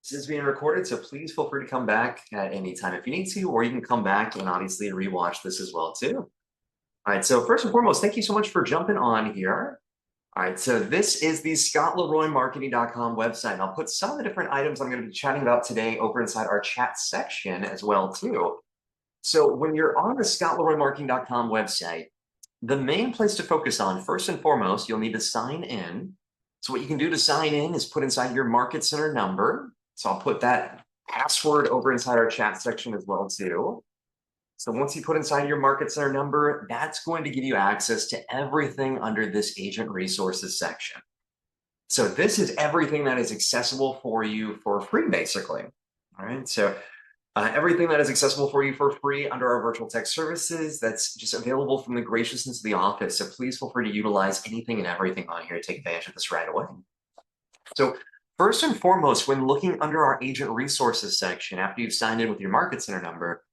This is being recorded, so please feel free to come back at any time if you need to, or you can come back and obviously rewatch this as well too. All right, so first and foremost, thank you so much for jumping on here. All right, so this is the scottleroymarketing.com website. I'll put some of the different items I'm going to be chatting about today over inside our chat section as well too. So when you're on the scottleroymarketing.com website, the main place to focus on, first and foremost, you'll need to sign in. So what you can do to sign in is put inside your Market Center number. So I'll put that password over inside our chat section as well too. So once you put inside your Market Center number, that's going to give you access to everything under this agent resources section. So this is everything that is accessible for you for free, basically. All right, so everything that is accessible for you for free under our virtual tech services, that's just available from the graciousness of the office. So please feel free to utilize anything and everything on here to take advantage of this right away. So first and foremost, when looking under our agent resources section, after you've signed in with your Market Center number,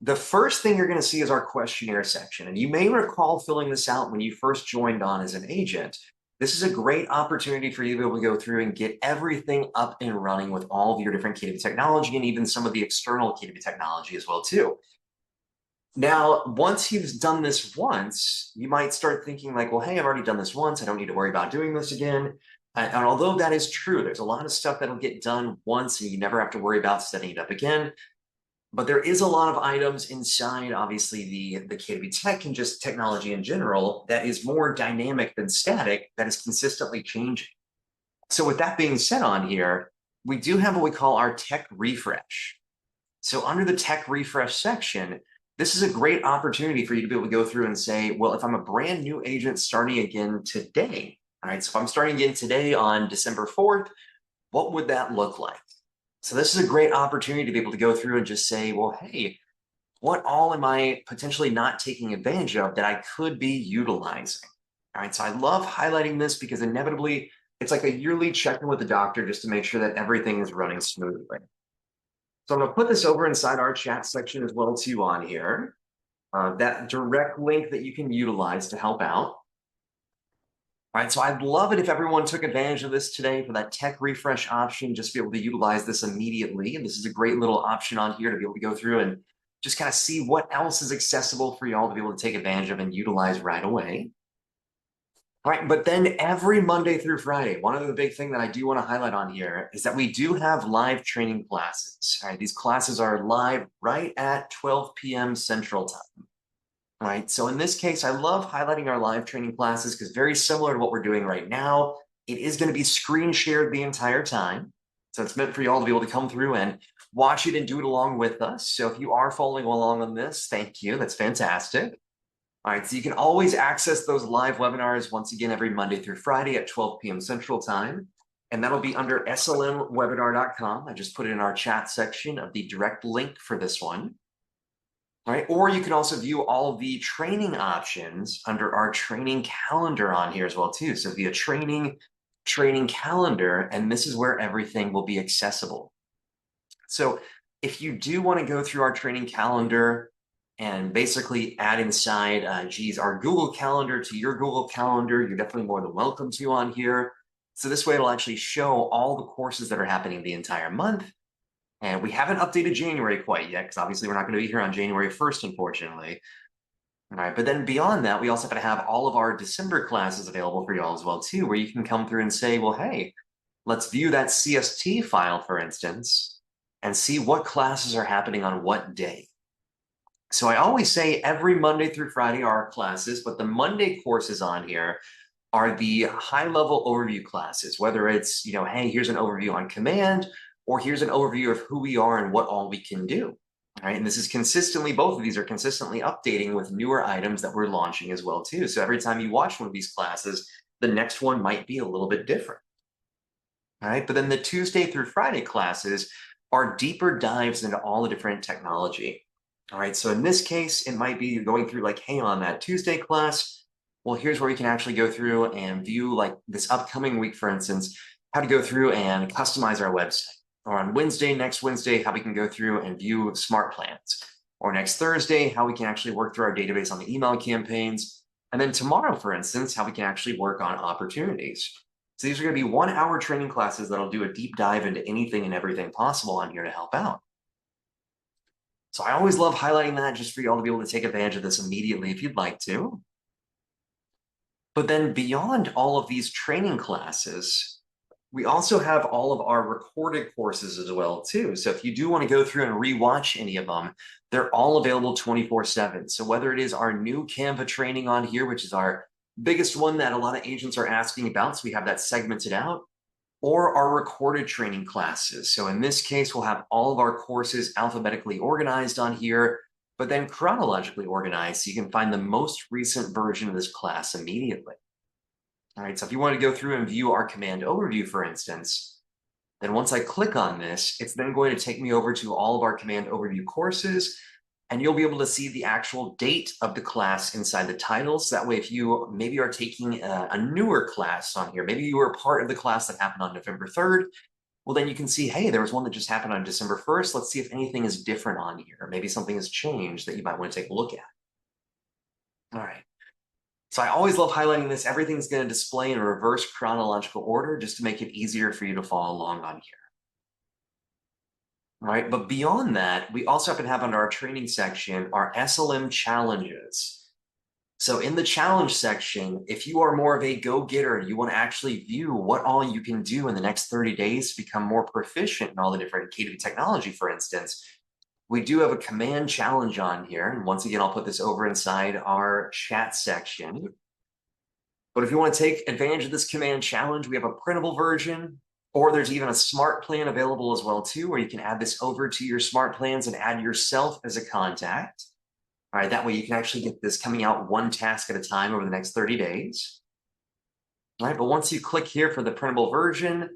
the first thing you're going to see is our questionnaire section. And you may recall filling this out when you first joined on as an agent. This is a great opportunity for you to be able to go through and get everything up and running with all of your different KW technology and even some of the external KW technology as well too. Now, once you've done this once, you might start thinking like, well, hey, I've already done this once. I don't need to worry about doing this again. And although that is true, there's a lot of stuff that'll get done once and you never have to worry about setting it up again. But there is a lot of items inside, obviously, the KW tech and just technology in general that is more dynamic than static, that is consistently changing. So with that being said on here, we do have what we call our tech refresh. So under the tech refresh section, this is a great opportunity for you to be able to go through and say, well, if I'm a brand new agent starting again today, all right, so if I'm starting again today on December 4th, what would that look like? So this is a great opportunity to be able to go through and just say, well, hey, what all am I potentially not taking advantage of that I could be utilizing? All right, so I love highlighting this because inevitably it's like a yearly check-in with the doctor just to make sure that everything is running smoothly. So I'm going to put this over inside our chat section as well too on here. That direct link that you can utilize to help out. All right, so I'd love it if everyone took advantage of this today for that tech refresh option, just to be able to utilize this immediately. And this is a great little option on here to be able to go through and just kind of see what else is accessible for y'all to be able to take advantage of and utilize right away. All right, but then every Monday through Friday, one of the big thing that I do want to highlight on here is that we do have live training classes. All right, these classes are live right at 12 p.m. Central Time. Right. So in this case, I love highlighting our live training classes because very similar to what we're doing right now, it is going to be screen shared the entire time. So it's meant for you all to be able to come through and watch it and do it along with us. So if you are following along on this, thank you. That's fantastic. All right. So you can always access those live webinars once again every Monday through Friday at 12 p.m. Central Time. And that'll be under slmwebinar.com. I just put it in our chat section of the direct link for this one. All right, or you can also view all of the training options under our training calendar on here as well too. So via training calendar, and this is where everything will be accessible. So if you do want to go through our training calendar and basically add inside, our Google Calendar to your Google Calendar, you're definitely more than welcome to on here. So this way it'll actually show all the courses that are happening the entire month. And we haven't updated January quite yet, because obviously we're not going to be here on January 1st, unfortunately. All right, but then beyond that, we also have to have all of our December classes available for y'all as well, too, where you can come through and say, well, hey, let's view that CST file, for instance, and see what classes are happening on what day. So I always say every Monday through Friday are our classes, but the Monday courses on here are the high-level overview classes, whether it's, hey, here's an overview on command, or here's an overview of who we are and what all we can do. All right, and this is consistently, both of these are consistently updating with newer items that we're launching as well too. So every time you watch one of these classes, the next one might be a little bit different. All right, but then the Tuesday through Friday classes are deeper dives into all the different technology. All right, so in this case, it might be going through like, hey, on that Tuesday class, well, here's where you can actually go through and view like this upcoming week, for instance, how to go through and customize our website. Or on next Wednesday, how we can go through and view smart plans. Or next Thursday, how we can actually work through our database on the email campaigns. And then tomorrow, for instance, how we can actually work on opportunities. So these are going to be 1 hour training classes that'll do a deep dive into anything and everything possible on here to help out. So I always love highlighting that just for you all to be able to take advantage of this immediately if you'd like to. But then beyond all of these training classes, we also have all of our recorded courses as well too. So if you do want to go through and rewatch any of them, they're all available 24/7. So whether it is our new Canva training on here, which is our biggest one that a lot of agents are asking about, so we have that segmented out, or our recorded training classes. So in this case, we'll have all of our courses alphabetically organized on here, but then chronologically organized so you can find the most recent version of this class immediately. All right, so if you want to go through and view our command overview, for instance, then once I click on this, it's then going to take me over to all of our command overview courses, and you'll be able to see the actual date of the class inside the titles. That way, if you maybe are taking a newer class on here, maybe you were part of the class that happened on November 3rd, well, then you can see, hey, there was one that just happened on December 1st. Let's see if anything is different on here. Maybe something has changed that you might want to take a look at. All right. So I always love highlighting this. Everything's going to display in reverse chronological order just to make it easier for you to follow along on here. All right, but beyond that, we also happen to have under our training section our SLM challenges. So in the challenge section, if you are more of a go-getter, you want to actually view what all you can do in the next 30 days to become more proficient in all the different KW technology, for instance, we do have a command challenge on here. And once again, I'll put this over inside our chat section. But if you want to take advantage of this command challenge, we have a printable version, or there's even a smart plan available as well too, where you can add this over to your smart plans and add yourself as a contact. All right, that way you can actually get this coming out one task at a time over the next 30 days. All right, but once you click here for the printable version,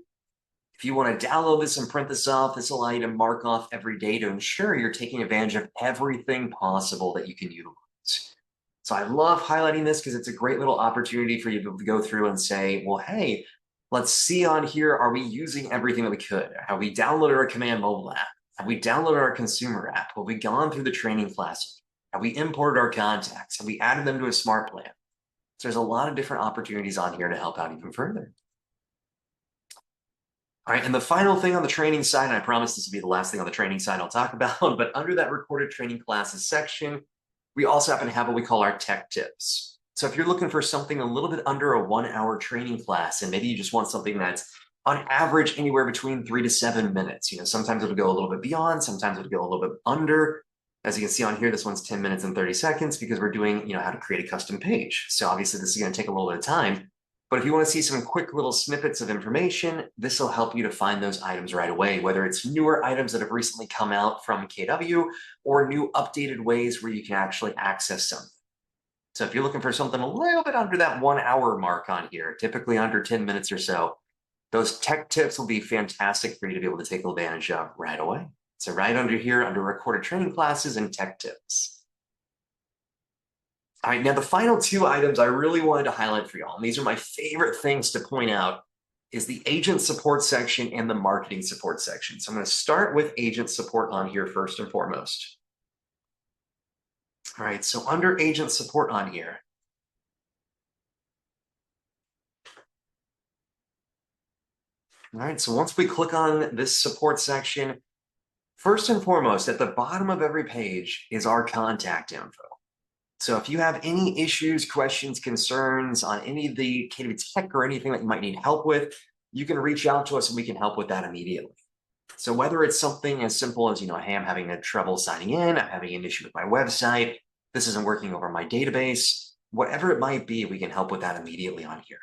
if you want to download this and print this off, this will allow you to mark off every day to ensure you're taking advantage of everything possible that you can utilize. So I love highlighting this because it's a great little opportunity for you to go through and say, well, hey, let's see on here, are we using everything that we could? Have we downloaded our command mobile app? Have we downloaded our consumer app? Have we gone through the training class? Have we imported our contacts? Have we added them to a smart plan? So there's a lot of different opportunities on here to help out even further. All right, and the final thing on the training side, and I promise this will be the last thing on the training side I'll talk about, but under that recorded training classes section, we also happen to have what we call our tech tips. So if you're looking for something a little bit under a 1 hour training class, and maybe you just want something that's on average anywhere between 3 to 7 minutes, sometimes it'll go a little bit beyond, sometimes it'll go a little bit under. As you can see on here, this one's 10 minutes and 30 seconds because we're doing, how to create a custom page. So obviously this is going to take a little bit of time. But if you want to see some quick little snippets of information, this will help you to find those items right away, whether it's newer items that have recently come out from KW or new updated ways where you can actually access something. So if you're looking for something a little bit under that 1 hour mark on here, typically under 10 minutes or so, those tech tips will be fantastic for you to be able to take advantage of right away. So right under here, under recorded training classes and tech tips. All right, now the final two items I really wanted to highlight for y'all, and these are my favorite things to point out, is the agent support section and the marketing support section. So I'm going to start with agent support on here first and foremost. All right, so under agent support on here, all right, so once we click on this support section, first and foremost, at the bottom of every page is our contact info. So if you have any issues, questions, concerns on any of the KW tech or anything that you might need help with, you can reach out to us and we can help with that immediately. So whether it's something as simple as, hey, I'm having a trouble signing in, I'm having an issue with my website, this isn't working over my database, whatever it might be, we can help with that immediately on here.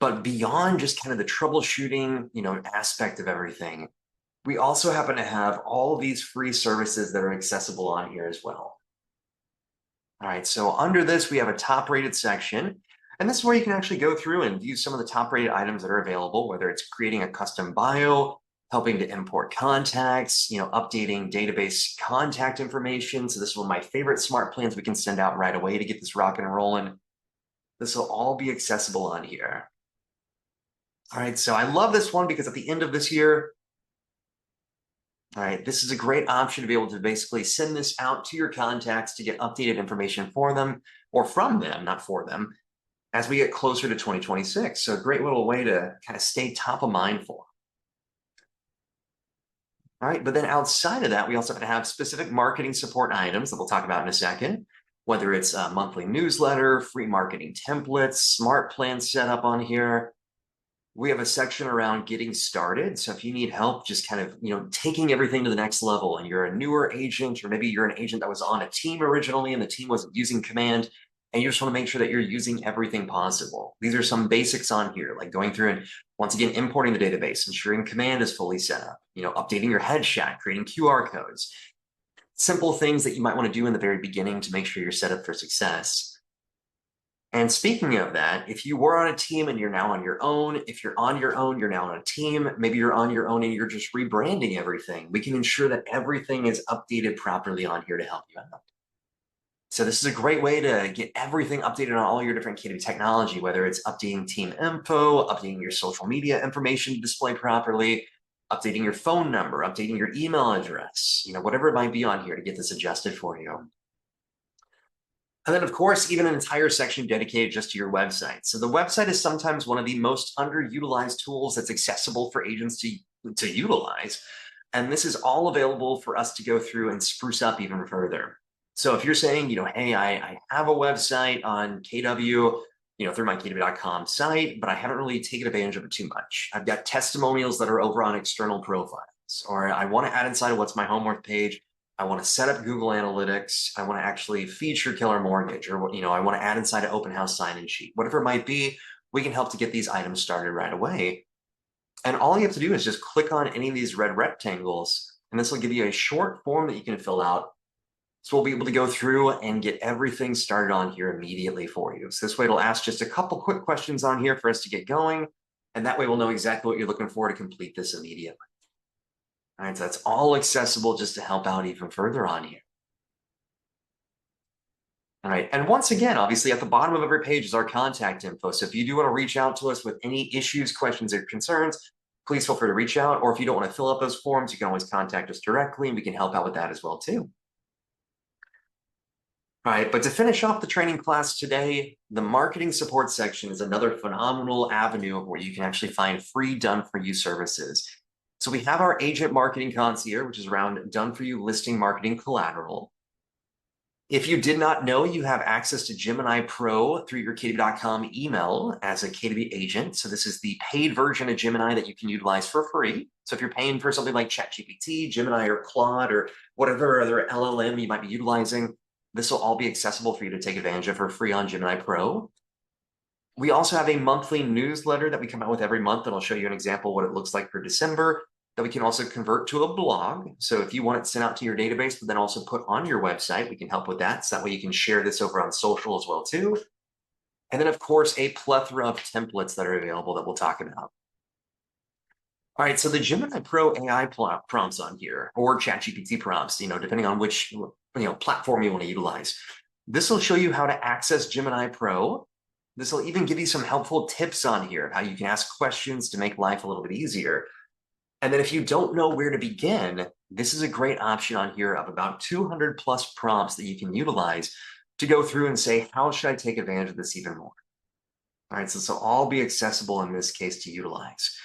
But beyond just kind of the troubleshooting, aspect of everything, we also happen to have all these free services that are accessible on here as well. All right, so under this, we have a top-rated section, and this is where you can actually go through and view some of the top-rated items that are available, whether it's creating a custom bio, helping to import contacts, updating database contact information. So this is one of my favorite smart plans we can send out right away to get this rocking and rolling. This will all be accessible on here. All right, so I love this one because at the end of this year, all right, this is a great option to be able to basically send this out to your contacts to get updated information for them or from them, not for them. as we get closer to 2026. So a great little way to kind of stay top of mind for. All right, but then outside of that, we also have to have specific marketing support items that we'll talk about in a second, whether it's a monthly newsletter, free marketing templates, smart plan setup on here. We have a section around getting started. So if you need help just kind of, taking everything to the next level and you're a newer agent, or maybe you're an agent that was on a team originally and the team wasn't using Command, and you just want to make sure that you're using everything possible. These are some basics on here, like going through and once again, importing the database, ensuring Command is fully set up, updating your headshot, creating QR codes, simple things that you might want to do in the very beginning to make sure you're set up for success. And speaking of that, if you were on a team and you're now on your own, if you're on your own, you're now on a team, maybe you're on your own and you're just rebranding everything, we can ensure that everything is updated properly on here to help you out. So this is a great way to get everything updated on all your different KW technology, whether it's updating team info, updating your social media information to display properly, updating your phone number, updating your email address, whatever it might be on here to get this adjusted for you. And then, of course, even an entire section dedicated just to your website. So the website is sometimes one of the most underutilized tools that's accessible for agents to utilize. And this is all available for us to go through and spruce up even further. So if you're saying, hey, I have a website on KW, through my KW.com site, but I haven't really taken advantage of it too much. I've got testimonials that are over on external profiles, or I want to add inside of what's my homework page. I want to set up Google Analytics. I want to actually feature Killer Mortgage, or I want to add inside an open house sign-in sheet. Whatever it might be, we can help to get these items started right away. And all you have to do is just click on any of these red rectangles, and this will give you a short form that you can fill out. So we'll be able to go through and get everything started on here immediately for you. So this way it'll ask just a couple quick questions on here for us to get going. And that way we'll know exactly what you're looking for to complete this immediately. All right, so that's all accessible just to help out even further on here. All right, and once again, obviously at the bottom of every page is our contact info. So if you do want to reach out to us with any issues, questions, or concerns, please feel free to reach out. Or if you don't want to fill out those forms, you can always contact us directly and we can help out with that as well too. All right, but to finish off the training class today, the marketing support section is another phenomenal avenue of where you can actually find free done-for-you services. So we have our agent marketing concierge, which is around done-for-you listing marketing collateral. If you did not know, you have access to Gemini Pro through your KW.com email as a KW agent. So this is the paid version of Gemini that you can utilize for free. So if you're paying for something like ChatGPT, Gemini, or Claude, or whatever other LLM you might be utilizing, this will all be accessible for you to take advantage of for free on Gemini Pro. We also have a monthly newsletter that we come out with every month, and I'll show you an example of what it looks like for December, that we can also convert to a blog. So if you want it sent out to your database, but then also put on your website, we can help with that. So that way you can share this over on social as well too. And then of course, a plethora of templates that are available that we'll talk about. All right, so the Gemini Pro AI prompts on here, or ChatGPT prompts, depending on which platform you want to utilize. This will show you how to access Gemini Pro. This will even give you some helpful tips on here of how you can ask questions to make life a little bit easier. And then if you don't know where to begin, this is a great option on here of about 200 plus prompts that you can utilize to go through and say, how should I take advantage of this even more? All right, so this will all be accessible in this case to utilize.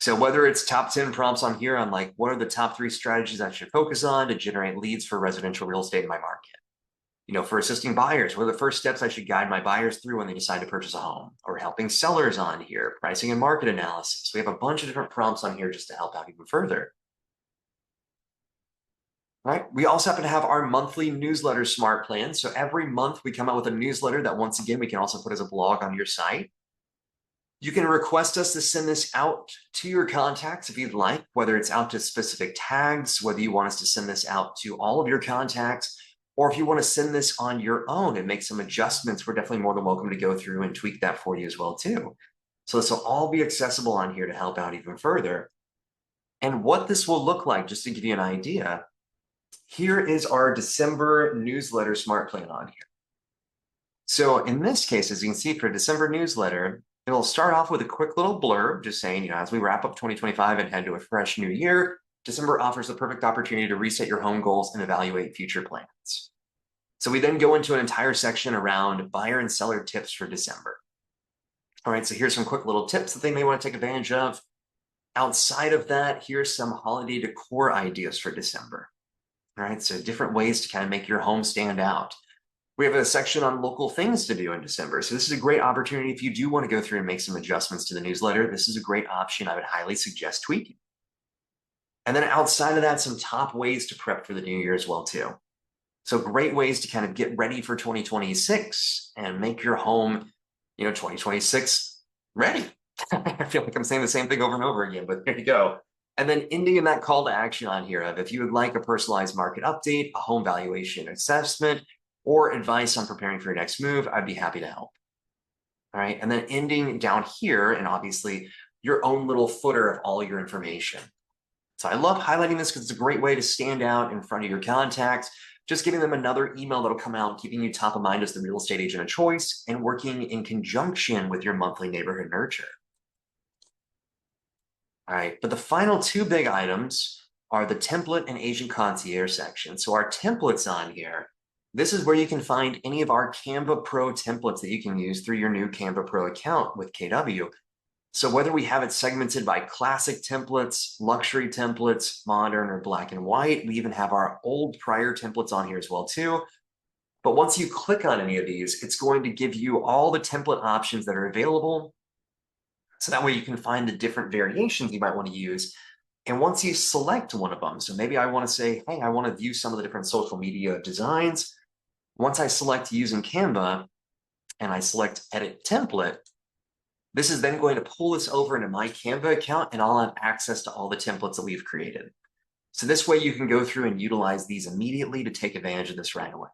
So whether it's top 10 prompts on here on like, what are the top 3 strategies I should focus on to generate leads for residential real estate in my market? For assisting buyers, what are the first steps I should guide my buyers through when they decide to purchase a home? Or helping sellers on here, pricing and market analysis. We have a bunch of different prompts on here just to help out even further. All right, we also happen to have our monthly newsletter smart plan. So every month we come out with a newsletter that once again, we can also put as a blog on your site. You can request us to send this out to your contacts if you'd like, whether it's out to specific tags, whether you want us to send this out to all of your contacts, or if you want to send this on your own and make some adjustments, we're definitely more than welcome to go through and tweak that for you as well too. So this will all be accessible on here to help out even further. And what this will look like, just to give you an idea, here is our December newsletter smart plan on here. So in this case, as you can see for December newsletter, it'll start off with a quick little blurb, just saying, as we wrap up 2025 and head to a fresh new year, December offers the perfect opportunity to reset your home goals and evaluate future plans. So we then go into an entire section around buyer and seller tips for December. All right, so here's some quick little tips that they may want to take advantage of. Outside of that, here's some holiday decor ideas for December. All right, so different ways to kind of make your home stand out. We have a section on local things to do in December. So this is a great opportunity if you do want to go through and make some adjustments to the newsletter. This is a great option. I would highly suggest tweaking. And then outside of that, some top ways to prep for the new year as well too. So great ways to kind of get ready for 2026 and make your home, 2026 ready. I feel like I'm saying the same thing over and over again, but there you go. And then ending in that call to action on here of if you would like a personalized market update, a home valuation assessment, or advice on preparing for your next move, I'd be happy to help. All right. And then ending down here, and obviously your own little footer of all your information. So I love highlighting this because it's a great way to stand out in front of your contacts, just giving them another email that'll come out, keeping you top of mind as the real estate agent of choice, and working in conjunction with your monthly neighborhood nurture. All right, but the final two big items are the template and agent concierge section. So our templates on here, this is where you can find any of our Canva Pro templates that you can use through your new Canva Pro account with KW. So whether we have it segmented by classic templates, luxury templates, modern or black and white, we even have our old prior templates on here as well too. But once you click on any of these, it's going to give you all the template options that are available. So that way you can find the different variations you might want to use. And once you select one of them, so maybe I want to say, hey, I want to view some of the different social media designs. Once I select using Canva and I select edit template, this is then going to pull this over into my Canva account and I'll have access to all the templates that we've created. So this way you can go through and utilize these immediately to take advantage of this right away.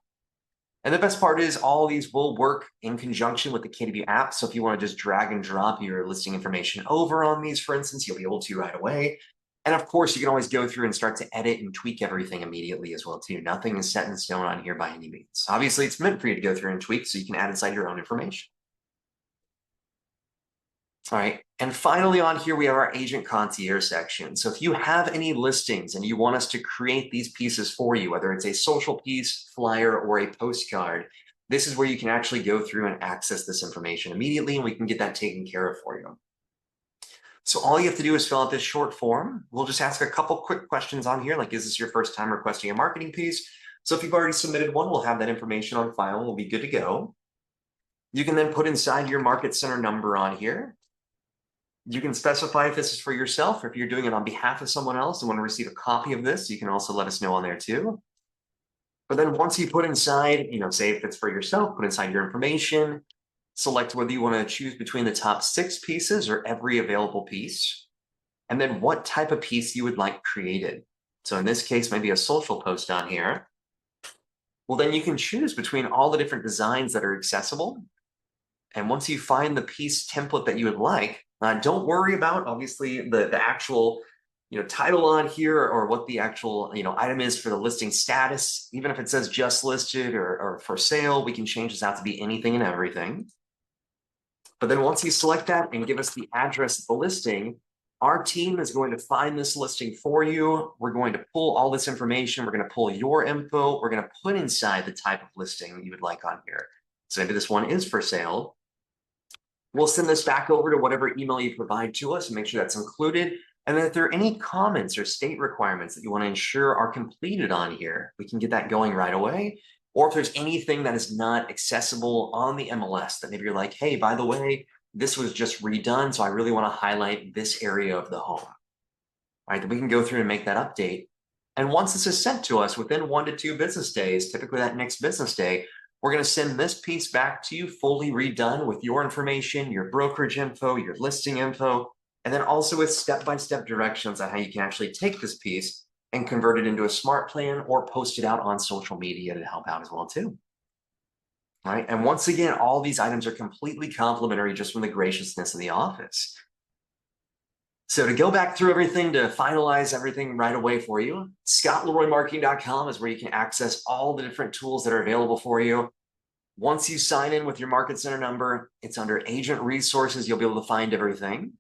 And the best part is all these will work in conjunction with the KW app. So if you want to just drag and drop your listing information over on these, for instance, you'll be able to right away. And of course, you can always go through and start to edit and tweak everything immediately as well too. Nothing is set in stone on here by any means. Obviously, it's meant for you to go through and tweak so you can add inside your own information. All right, and finally on here, we have our agent concierge section. So if you have any listings and you want us to create these pieces for you, whether it's a social piece, flyer, or a postcard, this is where you can actually go through and access this information immediately, and we can get that taken care of for you. So all you have to do is fill out this short form. We'll just ask a couple quick questions on here, like, is this your first time requesting a marketing piece? So if you've already submitted one, we'll have that information on file. We'll be good to go. You can then put inside your market center number on here. You can specify if this is for yourself or if you're doing it on behalf of someone else and want to receive a copy of this, you can also let us know on there too. But then once you put inside, say if it's for yourself, put inside your information, select whether you want to choose between the top 6 pieces or every available piece, and then what type of piece you would like created. So in this case, maybe a social post on here. Well, then you can choose between all the different designs that are accessible. And once you find the piece template that you would like, don't worry about, obviously, the actual title on here or what the actual item is for the listing status. Even if it says just listed or for sale, we can change this out to be anything and everything. But then once you select that and give us the address of the listing, our team is going to find this listing for you. We're going to pull all this information. We're going to pull your info. We're going to put inside the type of listing you would like on here. So maybe this one is for sale. We'll send this back over to whatever email you provide to us and make sure that's included. And then if there are any comments or state requirements that you want to ensure are completed on here, we can get that going right away. Or if there's anything that is not accessible on the MLS that maybe you're like, hey, by the way, this was just redone, so I really want to highlight this area of the home. All right, then we can go through and make that update. And once this is sent to us within 1 to 2 business days, typically that next business day, we're going to send this piece back to you fully redone with your information, your brokerage info, your listing info, and then also with step-by-step directions on how you can actually take this piece and convert it into a smart plan or post it out on social media to help out as well too. All right, and once again, all these items are completely complimentary just from the graciousness of the office. So to go back through everything, to finalize everything right away for you, scottleroymarketing.com is where you can access all the different tools that are available for you. Once you sign in with your market center number, it's under agent resources. You'll be able to find everything.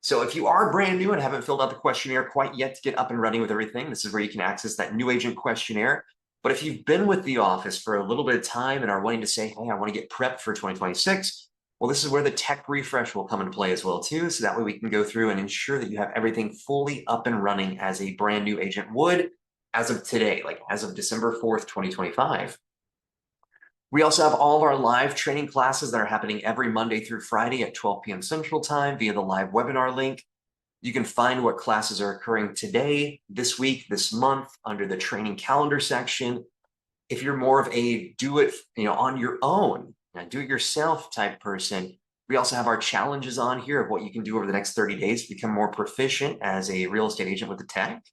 So if you are brand new and haven't filled out the questionnaire quite yet to get up and running with everything, this is where you can access that new agent questionnaire. But if you've been with the office for a little bit of time and are wanting to say, hey, I want to get prepped for 2026, Well, this is where the tech refresh will come into play as well too. So that way we can go through and ensure that you have everything fully up and running as a brand new agent would as of today, like as of December 4th, 2025. We also have all of our live training classes that are happening every Monday through Friday at 12 p.m. Central Time via the live webinar link. You can find what classes are occurring today, this week, this month under the training calendar section. If you're more of a do it, on your own, do it yourself type person, we also have our challenges on here of what you can do over the next 30 days to become more proficient as a real estate agent with the tech.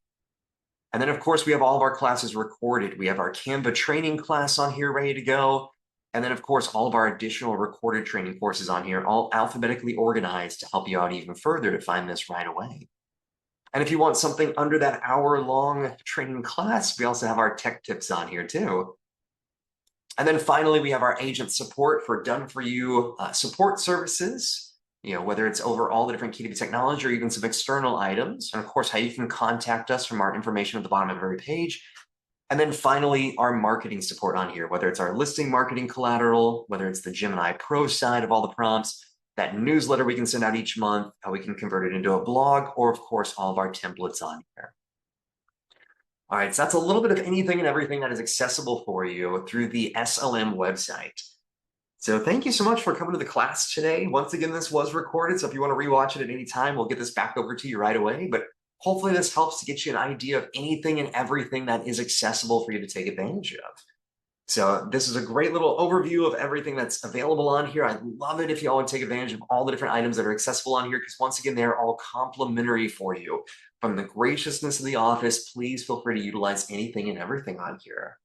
And then, of course, we have all of our classes recorded. We have our Canva training class on here ready to go. And then, of course, all of our additional recorded training courses on here, all alphabetically organized to help you out even further to find this right away. And if you want something under that hour-long training class, we also have our tech tips on here too. And then finally, we have our agent support for done-for-you support services, whether it's over all the different KDB technology or even some external items. And of course, how you can contact us from our information at the bottom of every page. And then finally, our marketing support on here, whether it's our listing marketing collateral, whether it's the Gemini Pro side of all the prompts, that newsletter we can send out each month, how we can convert it into a blog, or of course, all of our templates on here. All right, so that's a little bit of anything and everything that is accessible for you through the SLM website. So thank you so much for coming to the class today. Once again, this was recorded, so if you want to rewatch it at any time, we'll get this back over to you right away. But hopefully this helps to get you an idea of anything and everything that is accessible for you to take advantage of. So this is a great little overview of everything that's available on here. I'd love it if you all would take advantage of all the different items that are accessible on here, because once again, they're all complimentary for you. From the graciousness of the office, please feel free to utilize anything and everything on here.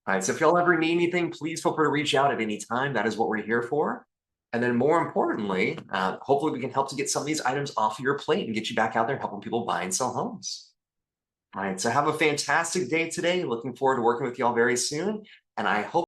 All right, so if y'all ever need anything, please feel free to reach out at any time. That is what we're here for. And then more importantly, hopefully we can help to get some of these items off of your plate and get you back out there helping people buy and sell homes. All right, so have a fantastic day today. Looking forward to working with y'all very soon. And I hope